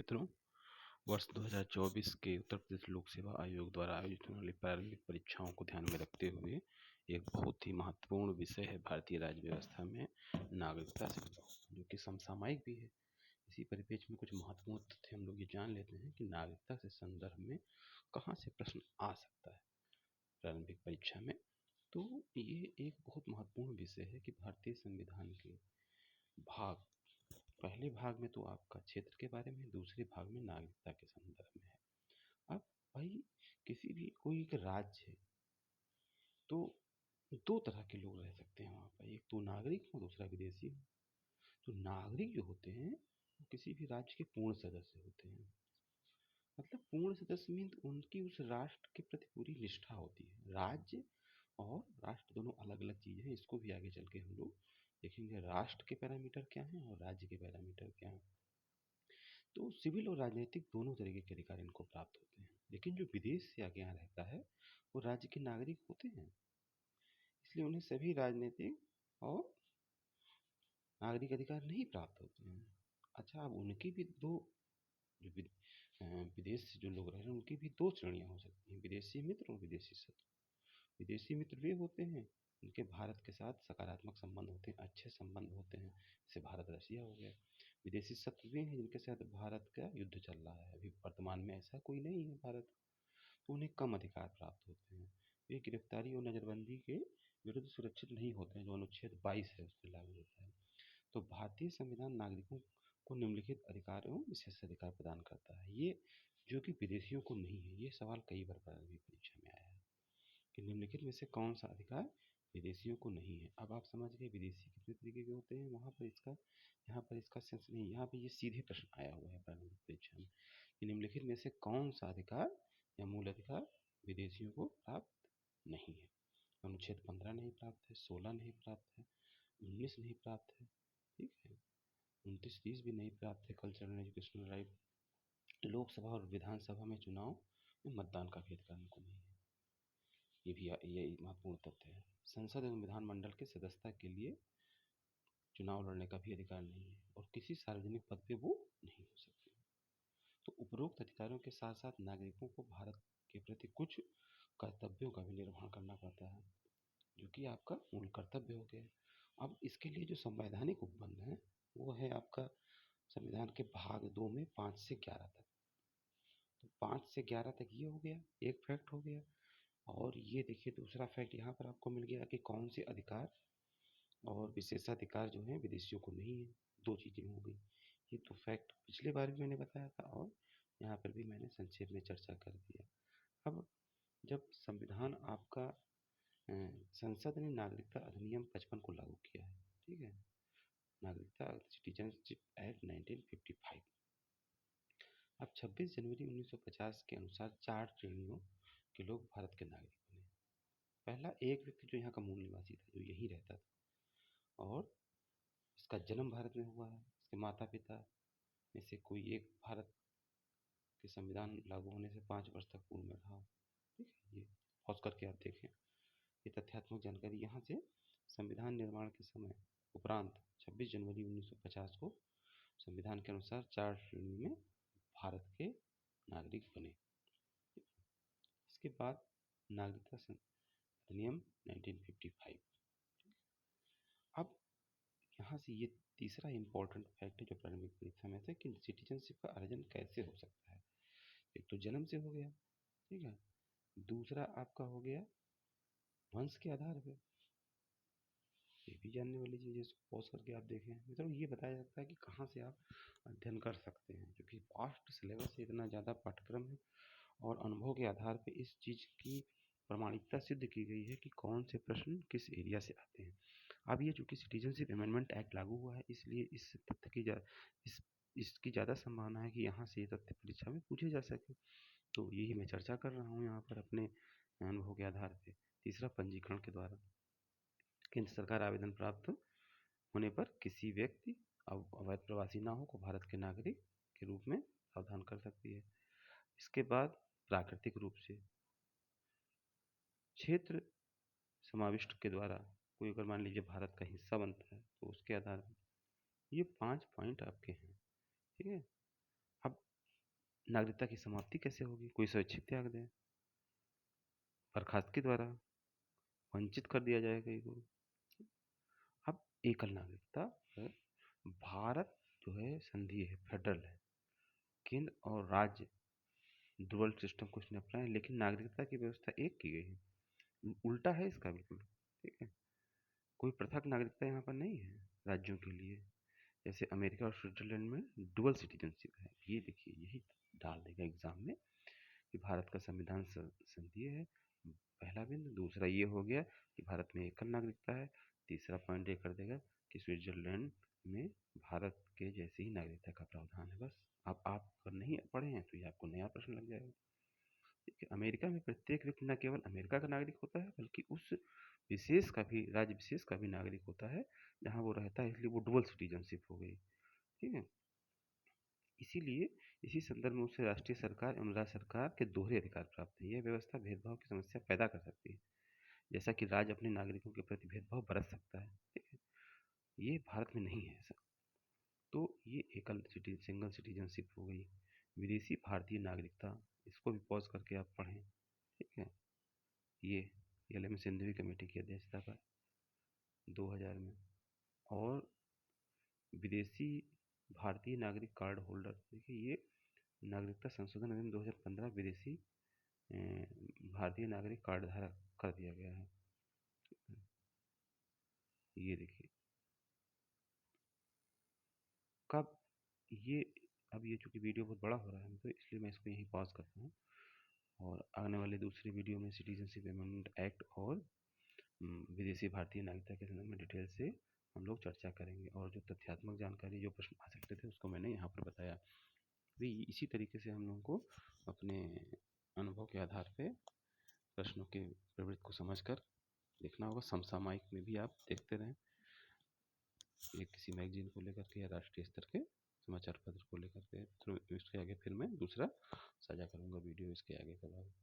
मित्रों, वर्ष 2024 के उत्तर प्रदेश लोक सेवा आयोग द्वारा आयोजित होने वाली प्रारंभिक परीक्षाओं को ध्यान में रखते हुए एक बहुत ही महत्वपूर्ण विषय है भारतीय राज्य व्यवस्था में नागरिकता संग्रह, जो कि समसामयिक भी है। इसी परिप्रेक्ष्य में कुछ महत्वपूर्ण तथ्य हम लोग ये जान लेते हैं कि नागरिकता से संदर्भ में कहाँ से प्रश्न आ सकता है प्रारंभिक परीक्षा में। तो ये एक बहुत महत्वपूर्ण विषय है कि भारतीय संविधान के पहले भाग में तो आपका क्षेत्र के बारे में, दूसरे भाग में नागरिकता के संदर्भ में है। अब भाई किसी भी कोई एक राज्य है तो दो तरह के लोग रह सकते हैं वहाँ पर, एक तो नागरिक और दूसरा विदेशी। तो नागरिक जो होते हैं वो किसी भी राज्य के पूर्ण सदस्य होते हैं। मतलब पूर्ण सदस्य मीन उनकी उस राष्ट्र के प्रति पूरी निष्ठा होती है। राज्य और राष्ट्र दोनों अलग अलग चीज़ें हैं, इसको भी आगे चल के हम लोग देखेंगे राष्ट्र के पैरामीटर क्या हैं और राज्य के पैरामीटर क्या हैं। तो सिविल और राजनीतिक दोनों तरीके के अधिकार इनको प्राप्त होते हैं, लेकिन जो विदेश से आगे यहाँ रहता है वो राज्य के नागरिक होते हैं, इसलिए उन्हें सभी राजनीतिक और नागरिक अधिकार नहीं प्राप्त होते हैं। अच्छा, अब उनकी भी दो जो विदेश से जो लोग रह रहे हैं उनकी भी दो श्रेणियाँ हो सकती हैं, विदेशी मित्र और विदेशी शत्रु। विदेशी मित्र वे होते हैं जिनके भारत के साथ सकारात्मक संबंध होते हैं, अच्छे संबंध होते हैं, जैसे भारत रशिया हो गया। विदेशी शत्रु वे हैं जिनके साथ भारत का युद्ध चल रहा है, अभी वर्तमान में ऐसा कोई नहीं है भारत, तो उन्हें कम अधिकार प्राप्त होते हैं। वे गिरफ्तारी और नज़रबंदी के विरुद्ध सुरक्षित नहीं होते हैं, जो अनुच्छेद 22 है उसमें लागू होता है। तो भारतीय संविधान नागरिकों को निम्नलिखित अधिकार एवं विशेष अधिकार प्रदान करता है, ये जो कि विदेशियों को नहीं है। ये सवाल कई बार प्रारंभिक परीक्षा में आया है कि निम्नलिखित में से कौन सा अधिकार विदेशियों को नहीं है। अब आप समझ गए विदेशी कितने तरीके के होते हैं, वहाँ पर इसका यहाँ पर इसका सेंस नहीं, यहाँ पे ये सीधे प्रश्न आया हुआ है प्रारंभिक परीक्षा में कि निम्नलिखित में से कौन सा अधिकार या मूल अधिकार विदेशियों को प्राप्त नहीं है। अनुच्छेद 15 नहीं प्राप्त है, 16 नहीं प्राप्त है, 19 नहीं प्राप्त है, ठीक है, 29-30 भी नहीं प्राप्त है, cultural and educational right, Lok Sabha और विधानसभा में चुनाव में मतदान का अधिकार उनको नहीं है। ये भी महत्वपूर्ण तथ्य है। संसद एवं विधानमंडल के सदस्यता के लिए चुनाव लड़ने का भी अधिकार नहीं है और किसी सार्वजनिक पद पे वो नहीं हो सकते। तो उपरोक्त अधिकारों के साथ साथ नागरिकों को भारत के प्रति कुछ कर्तव्यों का भी निर्वहन करना पड़ता है, जो कि आपका मूल कर्तव्य हो गया। अब इसके लिए जो संवैधानिक उपबंध है वो है आपका संविधान के भाग 2 में 5 से 11 तक। तो 5 से 11 तक ये हो गया, एक फैक्ट हो गया। और ये देखिए दूसरा फैक्ट यहाँ पर आपको मिल गया कि कौन से अधिकार और विशेषाधिकार जो हैं विदेशियों को नहीं है। दो चीज़ें हो गई। ये तो फैक्ट पिछले बार भी मैंने बताया था और यहाँ पर भी मैंने संक्षेप में चर्चा कर दिया। अब जब संविधान आपका संसद ने नागरिकता अधिनियम 55 को लागू किया है, ठीक है, नागरिकता सिटीजनशिप एक्ट 1955। अब 26 जनवरी 1950 के अनुसार 4 श्रेणियों के लोग भारत के नागरिक बने। पहला एक व्यक्ति जो यहाँ का मूल निवासी था, जो यहीं रहता था और इसका जन्म भारत में हुआ है, इसके माता पिता में से कोई एक भारत के संविधान लागू होने से 5 वर्ष तक पूर्व में रहा। ठीक है, ये पॉज करके आप देखें, ये तथ्यात्मक जानकारी। यहाँ से संविधान निर्माण के समय उपरांत 26 जनवरी 1950 को संविधान के अनुसार 4 श्रेणी में भारत के नागरिक बने। इसके बाद नागरिकता अधिनियम 1955। अब यहाँ से ये तीसरा इम्पोर्टेंट फैक्ट है जो प्रारंभिक परीक्षा में था कि सिटीजनशिप का अर्जन कैसे हो सकता है। एक तो जन्म से हो गया, ठीक है, दूसरा आपका हो गया वंश के आधार पे। ये भी जानने वाली चीज़ है, इसको पॉज करके आप देखें। मित्रों ये बताया जाता है कि कहाँ से आप अध्ययन कर सकते हैं, क्योंकि वास्ट सिलेबस है, इतना ज़्यादा पाठ्यक्रम है और अनुभव के आधार पे इस चीज़ की प्रमाणिकता सिद्ध की गई है कि कौन से प्रश्न किस एरिया से आते हैं। अब ये चूँकि सिटीजनशिप अमेंडमेंट एक्ट लागू हुआ है, इसलिए इस तथ्य की इसकी ज़्यादा संभावना है कि यहाँ से ये तथ्य परीक्षा में पूछे जा सके। तो यही मैं चर्चा कर रहा हूँ यहाँ पर अपने अनुभव के आधार पे। तीसरा, पंजीकरण के द्वारा केंद्र सरकार आवेदन प्राप्त होने पर किसी व्यक्ति अवैध प्रवासी ना हो को भारत के नागरिक के रूप में प्रावधान कर सकती है। इसके बाद प्राकृतिक रूप से क्षेत्र समाविष्ट के द्वारा कोई अगर मान लीजिए भारत का हिस्सा बनता है तो उसके आधार पर ये 5 पॉइंट आपके हैं, ठीक है। अब नागरिकता की समाप्ति कैसे होगी? कोई स्वैच्छिक त्याग दे, बर्खास्तगी के द्वारा वंचित कर दिया जाए कहीं को। अब एकल नागरिकता है। भारत जो है संघीय है, फेडरल है, केंद्र और राज्य डुअल सिस्टम कुछ नहीं अपनाए, लेकिन नागरिकता की व्यवस्था एक की गई है। उल्टा है इसका बिल्कुल। ठीक है, कोई पृथक नागरिकता यहाँ पर नहीं है राज्यों के लिए, जैसे अमेरिका और स्विट्जरलैंड में डुअल सिटीजनशिप है। ये देखिए, यही डाल देगा एग्जाम में कि भारत का संविधान संघीय है, पहला बिंदु। दूसरा ये हो गया कि भारत में एकल नागरिकता है। तीसरा पॉइंट ये कर देगा कि स्विट्जरलैंड में भारत के जैसे ही नागरिकता का प्रावधान है। बस अब आप अगर नहीं पढ़े हैं तो ये आपको नया प्रश्न लग जाएगा। देखिए, अमेरिका में प्रत्येक व्यक्ति न केवल अमेरिका का नागरिक होता है, बल्कि उस विशेष का भी, राज्य विशेष का भी नागरिक होता है जहाँ वो रहता है, इसलिए वो डुअल सिटीजनशिप हो गई। ठीक है, इसीलिए इसी संदर्भ में उसे राष्ट्रीय सरकार एवं राज्य सरकार के दोहरे अधिकार प्राप्त है। यह व्यवस्था भेदभाव की समस्या पैदा कर सकती है, जैसा कि राज्य अपने नागरिकों के प्रति भेदभाव बरत सकता है। ठीक है, ये भारत में नहीं है ऐसा। तो ये एकल सिंगल सिटीजनशिप हो गई। विदेशी भारतीय नागरिकता, इसको भी पॉज करके आप पढ़ें। ठीक है, ये LM सिंघवी कमेटी की अध्यक्षता पर 2000 में। और विदेशी भारतीय नागरिक कार्ड होल्डर, देखिए ये नागरिकता संशोधन अधिनियम 2015 विदेशी भारतीय नागरिक कार्ड धारक कर दिया गया है। ये देखिए कब ये, अब ये चूंकि वीडियो बहुत बड़ा हो रहा है तो इसलिए मैं इसको यहीं पॉज करता हूँ, और आने वाले दूसरे वीडियो में सिटीजनशिप अमेंडमेंट एक्ट और विदेशी भारतीय नागरिकता के संदर्भ में डिटेल से हम लोग चर्चा करेंगे। और जो तथ्यात्मक जानकारी, जो प्रश्न आ सकते थे, उसको मैंने यहाँ पर बताया। भी इसी तरीके से हम लोगों को अपने अनुभव के आधार पे प्रश्नों के प्रवृत्ति को समझकर लिखना होगा। समसामयिक में भी आप देखते रहें, एक किसी मैगजीन को लेकर के या राष्ट्रीय स्तर के समाचार पत्र को लेकर के। तो इसके आगे फिर मैं दूसरा साझा करूँगा वीडियो इसके आगे का भाग।